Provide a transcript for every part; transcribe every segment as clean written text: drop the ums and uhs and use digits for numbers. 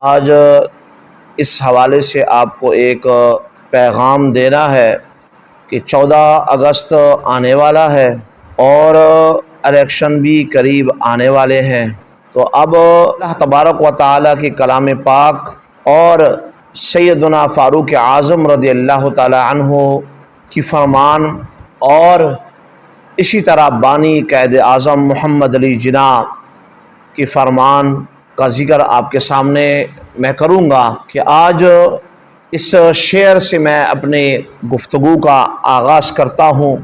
آج اس حوالے سے آپ کو ایک پیغام دینا ہے کہ 14 اگست آنے والا ہے اور الیکشن بھی قریب آنے والے ہیں۔ تو اب اللہ تبارک و تعالیٰ کی کلام پاک اور سیدنا فاروق اعظم رضی اللہ تعالی عنہ کی فرمان اور اسی طرح بانی قائد اعظم محمد علی جناح کی فرمان کا ذکر آپ کے سامنے میں کروں گا کہ آج اس شعر سے میں اپنے گفتگو کا آغاز کرتا ہوں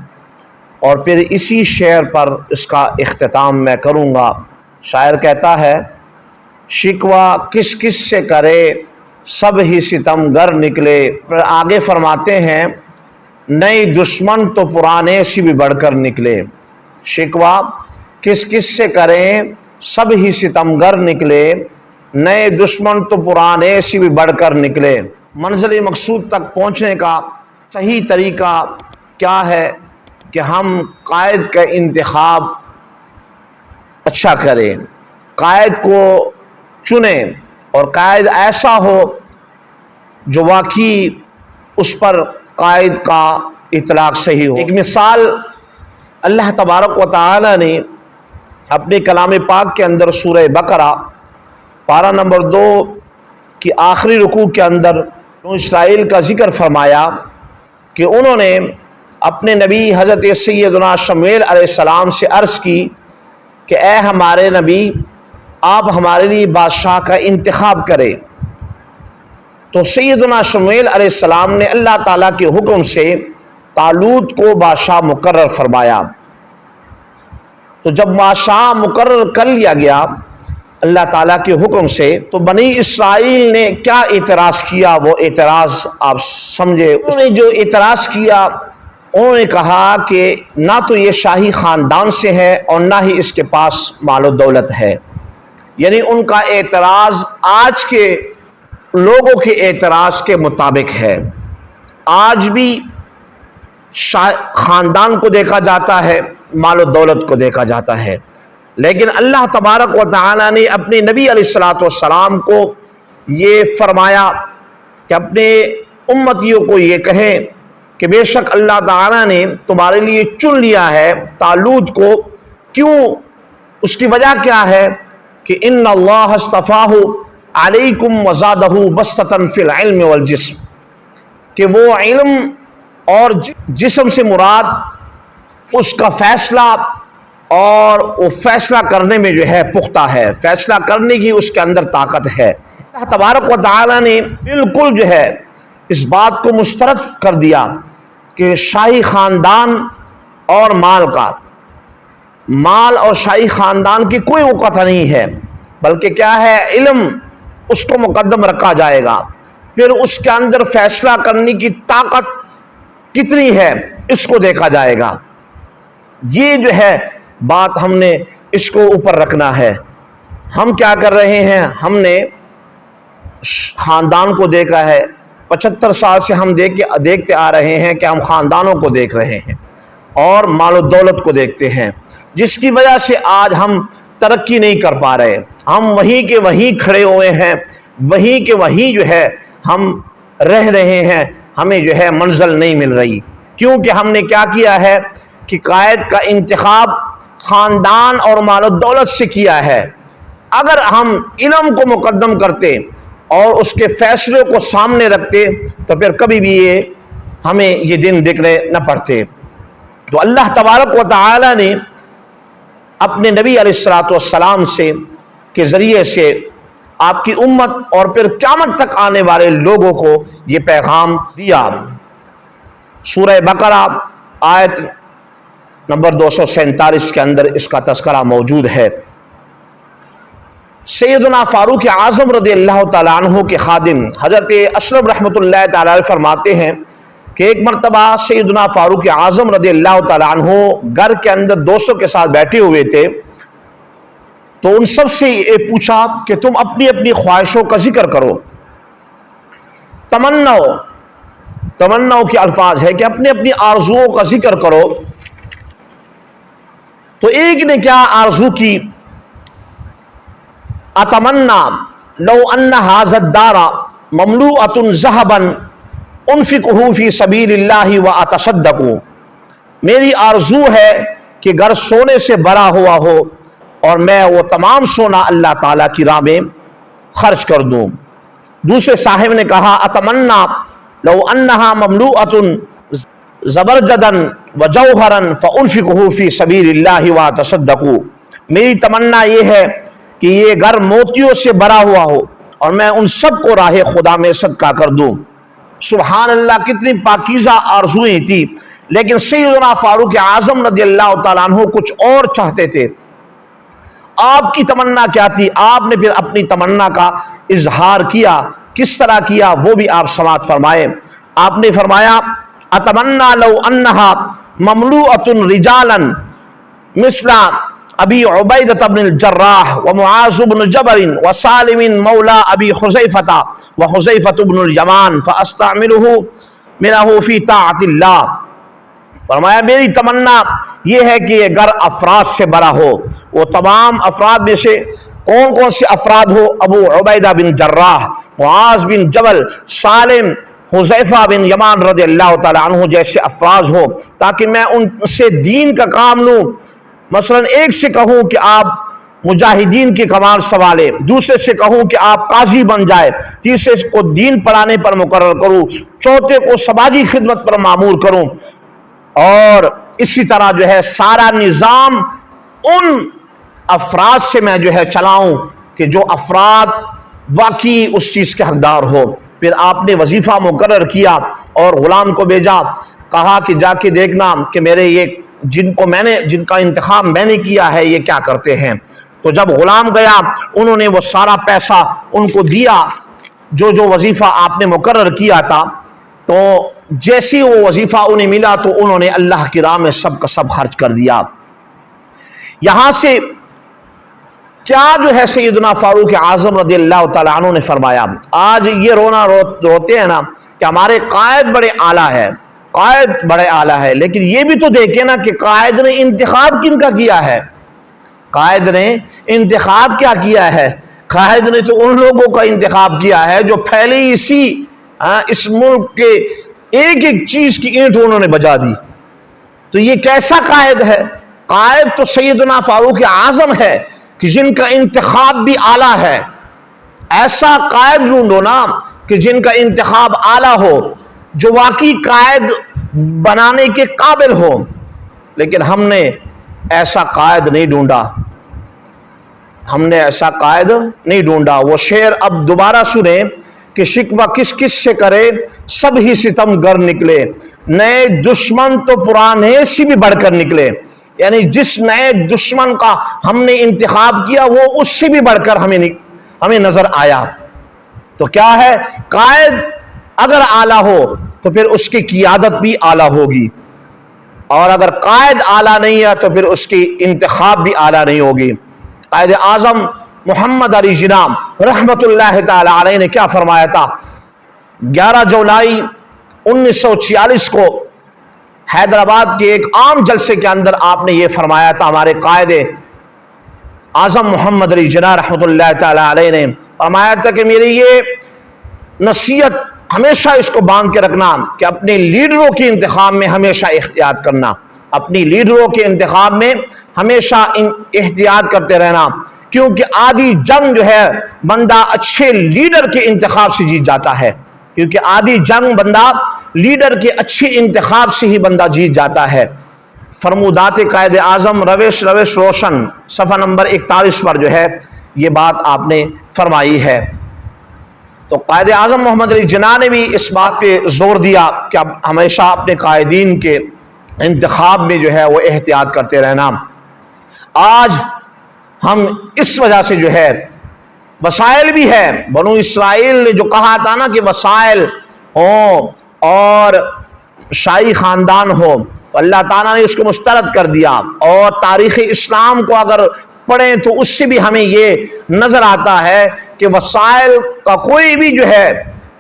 اور پھر اسی شعر پر اس کا اختتام میں کروں گا۔ شاعر کہتا ہے، شکوہ کس کس سے کرے سب ہی ستم گر نکلے۔ پھر آگے فرماتے ہیں، نئے دشمن تو پرانے سے بھی بڑھ کر نکلے۔ شکوہ کس کس سے کریں سب ہی ستم گر نکلے، نئے دشمن تو پرانے سے بھی بڑھ کر نکلے۔ منزل مقصود تک پہنچنے کا صحیح طریقہ کیا ہے کہ ہم قائد کا انتخاب اچھا کریں، قائد کو چنیں اور قائد ایسا ہو جو واقعی اس پر قائد کا اطلاق صحیح ہو۔ ایک مثال اللہ تبارک و تعالی نے اپنے کلام پاک کے اندر سورہ بقرہ پارہ نمبر 2 کی آخری رکوع کے اندر بنو اسرائیل کا ذکر فرمایا کہ انہوں نے اپنے نبی حضرت سیدنا شمویل علیہ السلام سے عرض کی کہ اے ہمارے نبی، آپ ہمارے لیے بادشاہ کا انتخاب کریں۔ تو سیدنا شمویل علیہ السلام نے اللہ تعالیٰ کے حکم سے طالوت کو بادشاہ مقرر فرمایا۔ تو جب بادشاہ مقرر کر لیا گیا اللہ تعالیٰ کے حکم سے، تو بنی اسرائیل نے کیا اعتراض کیا، وہ اعتراض آپ سمجھے۔ انہوں نے جو اعتراض کیا، انہوں نے کہا کہ نہ تو یہ شاہی خاندان سے ہے اور نہ ہی اس کے پاس مال و دولت ہے۔ یعنی ان کا اعتراض آج کے لوگوں کے اعتراض کے مطابق ہے۔ آج بھی خاندان کو دیکھا جاتا ہے، مال و دولت کو دیکھا جاتا ہے، لیکن اللہ تبارک و تعالی نے اپنے نبی علیہ الصلوۃ والسلام کو یہ فرمایا کہ اپنے امتیوں کو یہ کہیں کہ بے شک اللہ تعالی نے تمہارے لیے چن لیا ہے طالوت کو۔ کیوں؟ اس کی وجہ کیا ہے کہ ان اللہ اصطفاہ علیکم وزادہ بسطۃ فی العلم والجسم، کہ وہ علم اور جسم سے مراد اس کا فیصلہ اور وہ فیصلہ کرنے میں جو ہے پختہ ہے، فیصلہ کرنے کی اس کے اندر طاقت ہے۔ اللہ تبارک و تعالی نے بالکل جو ہے اس بات کو مسترد کر دیا کہ شاہی خاندان اور مال اور شاہی خاندان کی کوئی وقت نہیں ہے، بلکہ کیا ہے، علم اس کو مقدم رکھا جائے گا۔ پھر اس کے اندر فیصلہ کرنے کی طاقت کتنی ہے اس کو دیکھا جائے گا۔ یہ جو ہے بات ہم نے اس کو اوپر رکھنا ہے۔ ہم کیا کر رہے ہیں، ہم نے خاندان کو دیکھا ہے، 75 سال سے ہم دیکھتے آ رہے ہیں کہ ہم خاندانوں کو دیکھ رہے ہیں اور مال و دولت کو دیکھتے ہیں، جس کی وجہ سے آج ہم ترقی نہیں کر پا رہے۔ ہم وہیں کے وہیں کھڑے ہوئے ہیں، وہیں کے وہیں جو ہے ہم رہ رہے ہیں، ہمیں جو ہے منزل نہیں مل رہی، کیونکہ ہم نے کیا کیا ہے کہ قائد کا انتخاب خاندان اور مال و دولت سے کیا ہے۔ اگر ہم علم کو مقدم کرتے اور اس کے فیصلے کو سامنے رکھتے تو پھر کبھی بھی ہمیں یہ دن دیکھنے نہ پڑتے۔ تو اللہ تبارک و تعالی نے اپنے نبی علیہ الصلوۃ والسلام سے کے ذریعے سے آپ کی امت اور پھر قیامت تک آنے والے لوگوں کو یہ پیغام دیا۔ سورہ بقرہ آیت نمبر 247 کے اندر اس کا تذکرہ موجود ہے۔ سیدنا فاروق اعظم رضی اللہ تعالیٰ عنہ کے خادم حضرت اشرف رحمۃ اللہ تعالی علیہ فرماتے ہیں کہ ایک مرتبہ سیدنا فاروق اعظم رضی اللہ تعالیٰ عنہ گھر کے اندر دوستوں کے ساتھ بیٹھے ہوئے تھے، تو ان سب سے یہ پوچھا کہ تم اپنی اپنی خواہشوں کا ذکر کرو۔ تمنا کے الفاظ ہے کہ اپنی اپنی آرزوؤں کا ذکر کرو۔ تو ایک نے کیا آرزو کی، اتمنا لو ان ھذا الدار مملوءۃ ذھبا انفقہ فی سبیل اللہ واتصدق، میری آرزو ہے کہ گھر سونے سے بھرا ہوا ہو اور میں وہ تمام سونا اللہ تعالیٰ کی راہ میں خرچ کر دوں۔ دوسرے صاحب نے کہا اتمنا لو انہا مملوءۃ زبرجدا وجوہرا فانفقہ فی سبیل اللہ واتصدق، میری تمنا یہ ہے کہ یہ گھر موتیوں سے بھرا ہوا ہو اور میں ان سب کو راہ خدا میں صدقہ کر دوں۔ سبحان اللہ، کتنی پاکیزہ آرزوئیں تھی، لیکن سیدنا فاروق اعظم رضی اللہ تعالیٰ عنہ کچھ اور چاہتے تھے۔ آپ کی تمنا کیا تھی؟ آپ نے پھر اپنی تمنا کا اظہار کیا، کس طرح کیا وہ بھی آپ سماعت فرمائے۔ آپ نے فرمایا اتمنا لو انہا مملوءۃ رجالا مثل ابی عبیدۃ بن الجراح ومعاذ بن جبل وسالم مولا ابی حذیفہ وحذیفۃ بن الیمان فاستعملہ منہ فی طاعت اللہ۔ فرمایا میری تمنا یہ ہے کہ یہ گھر افراد سے بھرا ہو، وہ تمام افراد میں سے کون کون سے افراد ہو؟ ابو عبیدہ بن جراح، معاذ بن جبل، سالم، حذیفہ بن یمان رضی اللہ تعالیٰ عنہ جیسے افراد ہو، تاکہ میں ان سے دین کا کام لوں۔ مثلا ایک سے کہوں کہ آپ مجاہدین کی کمان سنبھالے، دوسرے سے کہوں کہ آپ قاضی بن جائے، تیسرے کو دین پڑھانے پر مقرر کروں، چوتھے کو سماجی خدمت پر مامور کروں، اور اسی طرح جو ہے سارا نظام ان افراد سے میں جو ہے چلاؤں کہ جو افراد واقعی اس چیز کے حقدار ہو۔ پھر آپ نے وظیفہ مقرر کیا اور غلام کو بھیجا، کہا کہ جا کے دیکھنا کہ میرے یہ جن کا انتخاب میں نے کیا ہے یہ کیا کرتے ہیں۔ تو جب غلام گیا انہوں نے وہ سارا پیسہ ان کو دیا جو وظیفہ آپ نے مقرر کیا تھا، تو جیسی وہ وظیفہ انہیں ملا تو انہوں نے اللہ کی راہ میں سب کا سب خرچ کر دیا۔ یہاں سے کیا جو ہے سیدنا فاروق اعظم رضی اللہ تعالیٰ عنہ نے فرمایا، آج یہ روتے ہیں نا کہ ہمارے قائد بڑے اعلیٰ ہے، قائد بڑے اعلیٰ ہے، لیکن یہ بھی تو دیکھیں نا کہ قائد نے انتخاب کن کا کیا ہے؟ قائد نے انتخاب کیا کیا ہے؟ قائد نے تو ان لوگوں کا انتخاب کیا ہے جو پہلے اس ملک کے ایک ایک چیز کی اینٹ انہوں نے بجا دی۔ تو یہ کیسا قائد ہے؟ قائد تو سیدنا فاروق اعظم ہے کہ جن کا انتخاب بھی اعلیٰ ہے۔ ایسا قائد ڈھونڈو نا کہ جن کا انتخاب اعلیٰ ہو، جو واقعی قائد بنانے کے قابل ہو، لیکن ہم نے ایسا قائد نہیں ڈھونڈا، ہم نے ایسا قائد نہیں ڈھونڈا۔ وہ شعر اب دوبارہ سنیں کہ شکوہ کس کس سے کرے سب ہی ستم گر نکلے، نئے دشمن تو پرانے سے بھی بڑھ کر نکلے، یعنی جس نئے دشمن کا ہم نے انتخاب کیا وہ اس سے بھی بڑھ کر ہمیں نظر آیا۔ تو کیا ہے؟ قائد اگر اعلیٰ ہو تو پھر اس کی قیادت بھی اعلیٰ ہوگی، اور اگر قائد اعلیٰ نہیں ہے تو پھر اس کی انتخاب بھی اعلیٰ نہیں ہوگی۔ قائد اعظم محمد علی جناح رحمت اللہ تعالی علیہ نے کیا فرمایا تھا؟ 11 جولائی 1946 کو حیدرآباد کے ایک عام جلسے کے اندر آپ نے یہ فرمایا تھا، ہمارے قائد اعظم محمد علی جناح رحمت اللہ تعالی علیہ نے فرمایا تھا کہ میری یہ نصیحت ہمیشہ اس کو باندھ کے رکھنا کہ اپنے لیڈروں کے انتخاب میں ہمیشہ احتیاط کرنا، اپنی لیڈروں کے انتخاب میں ہمیشہ احتیاط کرتے رہنا، کیونکہ آدھی جنگ جو ہے بندہ اچھے لیڈر کے انتخاب سے جیت جاتا ہے، کیونکہ آدھی جنگ بندہ لیڈر کے اچھے انتخاب سے ہی بندہ جیت جاتا ہے۔ فرمودات قائد اعظم روش روشن صفحہ نمبر 41 پر جو ہے یہ بات آپ نے فرمائی ہے۔ تو قائد اعظم محمد علی جناح نے بھی اس بات پہ زور دیا کہ اب ہمیشہ اپنے قائدین کے انتخاب میں جو ہے وہ احتیاط کرتے رہنا۔ آج ہم اس وجہ سے جو ہے وسائل بھی ہے، بنو اسرائیل نے جو کہا تھا نا کہ وسائل ہوں اور شاہی خاندان ہو، اللہ تعالیٰ نے اس کو مسترد کر دیا، اور تاریخ اسلام کو اگر پڑھیں تو اس سے بھی ہمیں یہ نظر آتا ہے کہ وسائل کا کوئی بھی جو ہے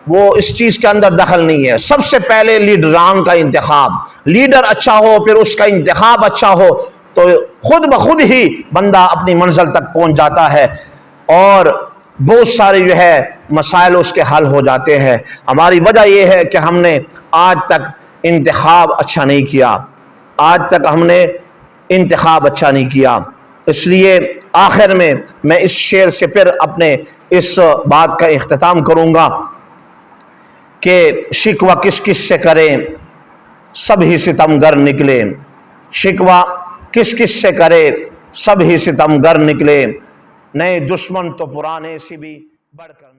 وہ اس چیز کے اندر دخل نہیں ہے۔ سب سے پہلے لیڈران کا انتخاب، لیڈر اچھا ہو پھر اس کا انتخاب اچھا ہو تو خود بخود ہی بندہ اپنی منزل تک پہنچ جاتا ہے۔ اور بہت سارے جو ہے مسائل اس کے حل ہو جاتے ہیں۔ ہماری وجہ یہ ہے کہ ہم نے آج تک انتخاب اچھا نہیں کیا، آج تک ہم نے انتخاب اچھا نہیں کیا۔ اس لیے آخر میں اس شعر سے پھر اپنے اس بات کا اختتام کروں گا کہ شکوہ کس کس سے کریں سب ہی ستمگر نکلے، شکوہ کس کس سے کرے سب ہی ستمگر نکلے، نئے دشمن تو پرانے سے بھی بڑھ کر